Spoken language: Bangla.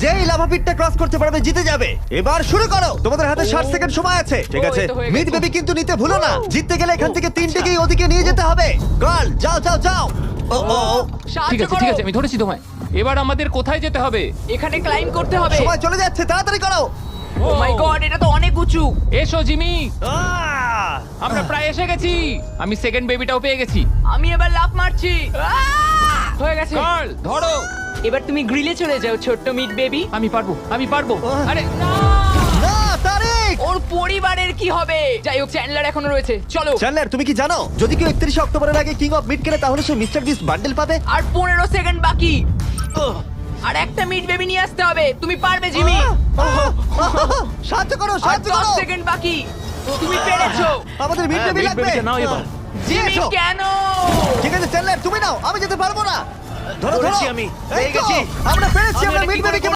যেই লাভা পিটটা ক্রস করতে পারবে জিতে যাবে। এবার শুরু করো, তোমাদের হাতে 60 সেকেন্ড সময় আছে। ঠিক ও, আছে, এই তো হয়ে গেছে। মিড বেবি কিন্তু নিতে ভুলো না। জিততে গেলে এখান থেকে তিনটেকেই ওদিকে নিয়ে যেতে হবে। গার্ল যাও যাও যাও। ও ও ও, ঠিক আছে ঠিক আছে, আমি ধরেছি তোমায়। এবার আমাদের কোথায় যেতে হবে? এখানে ক্লাইম্ব করতে হবে। সময় চলে যাচ্ছে, তাড়াতাড়ি করো। ও মাই গড, এটা তো অনেক উঁচু। এসো জিমি, আহ! আমরা প্রায় এসে গেছি। আমি সেকেন্ড বেবিটাও পেয়ে গেছি। আমি এবার লাফ মারছি। হয়ে গেছে। কার্ল ধরো। এবার তুমি গ্রিলে চলে যাও, ছোট্ট মিট বেবি। আমি পারবো, আমি পারবো। আরে না! না তারিক। ওর পরিবারের কি হবে? যাই হোক, চ্যান্ডলার এখনো রয়েছে। চলো। চ্যান্ডলার, তুমি কি জানো যদি কেউ 31 অক্টোবরের আগে কিং অফ মিড কেনে তাহলে সে মিস্টার বিস্ট বান্ডেল পাবে? আর 15 সেকেন্ড বাকি। আর একটা মিট বেবি নিয়ে আসতে হবে। তুমি পারবে জিমি। সাহায্য করো, আর সাহায্য 10 করো। সেকেন্ড বাকি। তুমি পেরেছো। আমাদের মিড বেবি লাগবে। নাও এবার। জিমি এসো। কেন? ঠিক আছে চ্যান্ডলার, তুমি নাও, আমি যেতে পারবো না। ধরো ধরো, ধরেছি আমি, এই পেয়ে তো, গেছি। আমরা পেরেছি, আমি আমরা এটা মিড কি করে বেবিকে